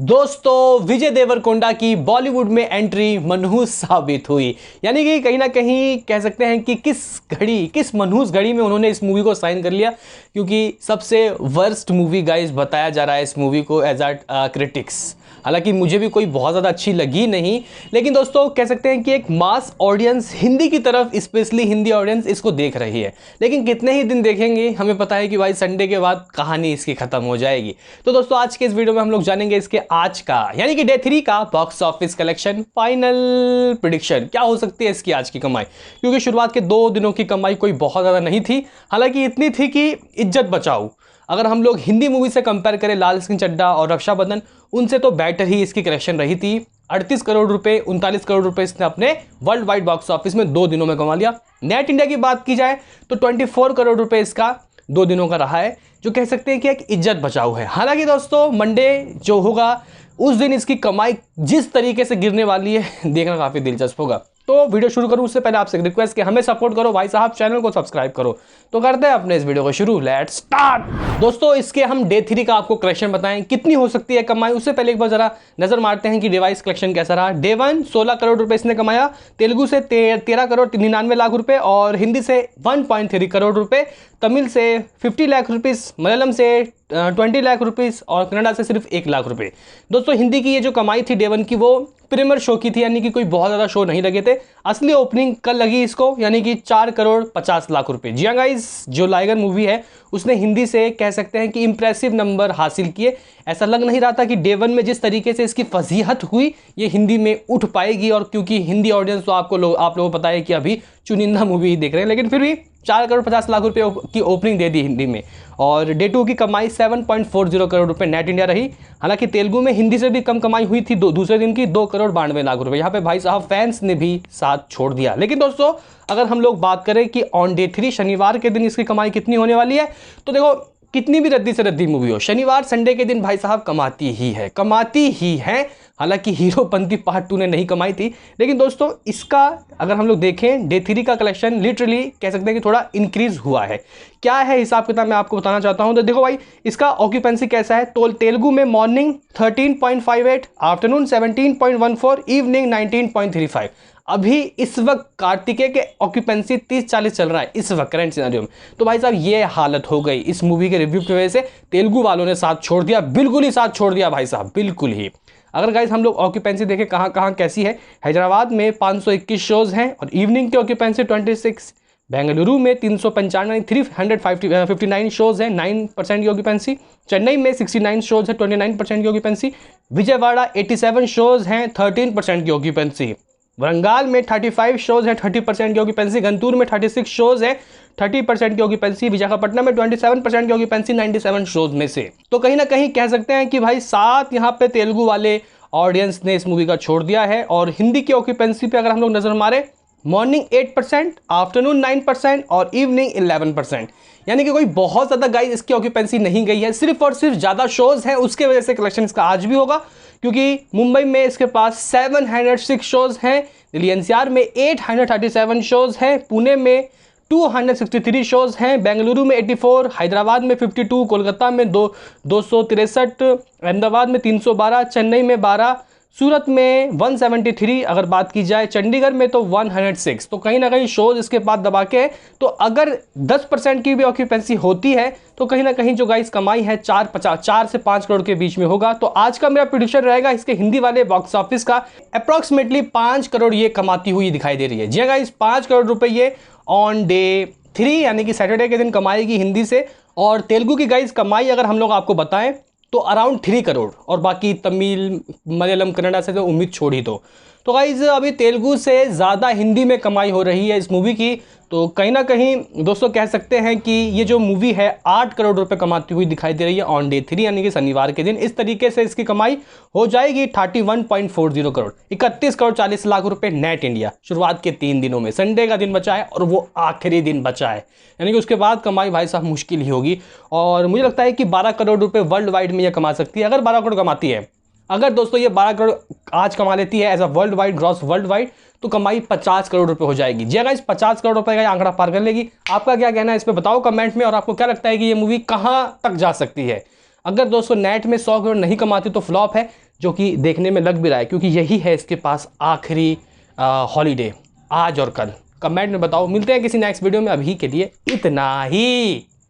दोस्तों विजय देवरकोंडा की बॉलीवुड में एंट्री मनहूस साबित हुई। यानी कि कहीं ना कहीं कह सकते हैं कि किस मनहूस घड़ी में उन्होंने इस मूवी को साइन कर लिया, क्योंकि सबसे वर्स्ट मूवी गाइस बताया जा रहा है इस मूवी को एज अ क्रिटिक्स। हालांकि मुझे भी कोई बहुत ज़्यादा अच्छी लगी नहीं, लेकिन दोस्तों कह सकते हैं कि एक मास ऑडियंस हिंदी की तरफ, स्पेशली हिंदी ऑडियंस इसको देख रही है। लेकिन कितने ही दिन देखेंगे, हमें पता है कि भाई संडे के बाद कहानी इसकी खत्म हो जाएगी। तो दोस्तों आज के इस वीडियो में हम लोग जानेंगे इसके आज का यानी कि डे 3 का box office collection, final prediction क्या हो सकती है इसकी आज की कमाई, क्योंकि शुरुआत के 2 दिनों की कमाई कोई बहुत ज़्यादा नहीं थी। हालांकि इतनी थी कि इज्जत बचाओ। अगर हम लोग हिंदी मूवी से कंपेयर करें लाल सिंह चड्ढा और रक्षाबंधन, उनसे तो बेटर ही इसकी कलेक्शन रही थी। 38 करोड़ रुपए, 39 करोड़ रुपए इसने अपने वर्ल्ड वाइड बॉक्स ऑफिस में 2 दिनों में कमा लिया। नेट इंडिया की बात की जाए तो 24 करोड़ रुपए इसका 2 दिनों का रहा है, जो कह सकते हैं कि एक इज्जत बचाओ है। हालांकि दोस्तों मंडे जो होगा उस दिन इसकी कमाई जिस तरीके से गिरने वाली है देखना काफी दिलचस्प होगा। तो वीडियो शुरू करूं उससे पहले आपसे रिक्वेस्ट कि हमें सपोर्ट करो भाई साहब, चैनल को सब्सक्राइब करो। तो करते हैं अपने इस वीडियो को शुरू, लेट्स स्टार्ट। दोस्तों इसके हम डे 3 का आपको कलेक्शन बताएं कितनी हो सकती है कमाई, उससे पहले एक बार जरा नजर मारते हैं कि डिवाइस कलेक्शन कैसा रहा। डे 1 16 करोड़ रुपए इसने कमाया, तेलुगु से 13 करोड़ 99 लाख रुपए और हिंदी से 1.3 करोड़ रुपए, तमिल से 50 लाख रुपीस, मलयालम से 20 लाख रुपीस और कन्नड़ा से सिर्फ 1 लाख रुपए। दोस्तों हिंदी की ये जो कमाई थी डे 1 की वो प्रीमियर शो की थी, यानी कि कोई बहुत ज़्यादा शो नहीं लगे थे। असली ओपनिंग कल लगी इसको, यानी कि 4 करोड़ 50 लाख रुपए। जी हाँ गाइस, जो लाइगर मूवी है उसने हिंदी से कह सकते हैं कि इंप्रेसिव नंबर हासिल किए। ऐसा लग नहीं रहा था कि डे 1 में जिस तरीके से इसकी फजीहत हुई ये हिंदी में उठ पाएगी, और क्योंकि हिंदी ऑडियंस तो आप लोगों को पता है कि अभी चुनिंदा मूवी ही देख रहे हैं, लेकिन फिर भी 4 करोड़ 50 लाख रुपए की ओपनिंग दे दी हिंदी में। और डे 2 की कमाई 7.40 करोड़ रुपए नेट इंडिया रही। हालांकि तेलुगु में हिंदी से भी कम कमाई हुई थी, दूसरे दिन की 2 करोड़ 92 लाख रुपए। यहाँ पे भाई साहब फैंस ने भी साथ छोड़ दिया। लेकिन दोस्तों अगर हम लोग बात करें कि ऑन डे 3 शनिवार के दिन इसकी कमाई कितनी होने वाली है, तो देखो कितनी भी रद्दी से रद्दी मूवी हो, शनिवार संडे के दिन भाई साहब कमाती ही है। हालांकि हीरोपंती पार्ट 2 ने नहीं कमाई थी, लेकिन दोस्तों इसका अगर हम लोग देखें डे 3 का कलेक्शन लिटरली कह सकते हैं कि थोड़ा इंक्रीज हुआ है। क्या है हिसाब किताब मैं आपको बताना चाहता हूं। तो देखो भाई इसका ऑक्यूपेंसी कैसा है, तो तेलुगु में मॉर्निंग 13.58, आफ्टरनून 17.14, इवनिंग 19.35। अभी इस वक्त कार्तिकेय के ऑक्यूपेंसी 30-40 चल रहा है इस वक्त करंट सिनेरियो में। तो भाई साहब ये हालत हो गई इस मूवी के रिव्यू की वजह से, तेलुगु वालों ने साथ छोड़ दिया, बिल्कुल ही साथ छोड़ दिया भाई साहब, बिल्कुल ही। अगर गाइस हम लोग ऑक्यूपेंसी देखें कहाँ कहाँ कैसी है, हैदराबाद में 521 शोज हैं और इवनिंग की ऑक्यूपेंसी 26, बेंगलुरु में 395 359 शोज है 9% की ऑक्यूपेंसी, चेन्नई में 69 शोज है 29% की ऑक्यूपेंसी, विजयवाड़ा 87 शोज हैं 13% की ऑक्यूपेंसी, वरंगाल में 35 शोज है 30% की ऑक्यूपेंसी, गंतूर में 36 शोज है 30% की ऑक्यूपेंसी, विशाखापट्टनम में 27% की ऑक्यूपेंसी 97 शोज में से। तो कहीं ना कहीं कह सकते हैं कि भाई साथ यहाँ पे तेलुगु वाले ऑडियंस ने इस मूवी का छोड़ दिया है। और हिंदी की ऑक्यूपेंसी पे अगर हम लोग नजर मारे, मॉर्निंग 8%, आफ्टरनून 9% और इवनिंग 11%, यानी कि कोई बहुत ज़्यादा गाइस इसकी ऑक्यूपेंसी नहीं गई है, सिर्फ और सिर्फ ज़्यादा शोज हैं उसके वजह से कलेक्शन इसका आज भी होगा। क्योंकि मुंबई में इसके पास 706 शोज हैं, दिल्ली एनसीआर में 837 शोज हैं, पुणे में 263 शोज हैं, बेंगलुरु में 84, हैदराबाद में 52, कोलकाता में 263, अहमदाबाद में 312, चेन्नई में 12, सूरत में 173, अगर बात की जाए चंडीगढ़ में तो 106। तो कहीं ना कहीं शोज इसके बाद दबा के, तो अगर 10% की भी ऑक्यूपेंसी होती है तो कहीं ना कहीं जो गाइस कमाई है 4 से 5 करोड़ के बीच में होगा। तो आज का मेरा प्रेडिक्शन रहेगा इसके हिंदी वाले बॉक्स ऑफिस का अप्रॉक्सीमेटली 5 करोड़ ये कमाती हुई दिखाई दे रही है। जी गाइस 5 करोड़ रुपए ये ऑन डे 3 यानी कि सैटरडे के दिन कमाएगी हिंदी से। और तेलुगु की गाइस कमाई अगर हम लोग आपको बताएं तो अराउंड 3 करोड़, और बाकी तमिल मलयालम कन्नड़ा से तो उम्मीद छोड़ ही दो। तो गाइज अभी तेलुगु से ज़्यादा हिंदी में कमाई हो रही है इस मूवी की। तो कहीं ना कहीं दोस्तों कह सकते हैं कि ये जो मूवी है 8 करोड़ रुपए कमाती हुई दिखाई दे रही है ऑन डे 3 यानी कि शनिवार के दिन। इस तरीके से इसकी कमाई हो जाएगी 31.40 करोड़, 31 करोड़ 40 लाख रुपए नेट इंडिया शुरुआत के 3 दिनों में। संडे का दिन बचा है और वो आखिरी दिन बचा है, यानी कि उसके बाद कमाई भाई साहब मुश्किल ही होगी। और मुझे लगता है कि 12 करोड़ रुपए वर्ल्ड वाइड में यह कमा सकती है अगर 12 करोड़ कमाती है। अगर दोस्तों ये 12 करोड़ आज कमा लेती है as a world wide gross world wide, तो कमाई 50 करोड़ रुपए हो जाएगी। जी गाइस 50 करोड़ रुपए का आंकड़ा पार कर लेगी। आपका क्या कहना है इस पे बताओ कमेंट में, और आपको क्या लगता है कि ये मूवी कहां तक जा सकती है। अगर दोस्तों नेट में 100 करोड़ नहीं कमाती तो फ्लॉप है, जो कि देखने में लग भी रहा है, क्योंकि यही है इसके पास आखिरी हॉलीडे, आज और कल। कमेंट में बताओ। मिलते हैं किसी नेक्स्ट वीडियो में, अभी के लिए इतना ही।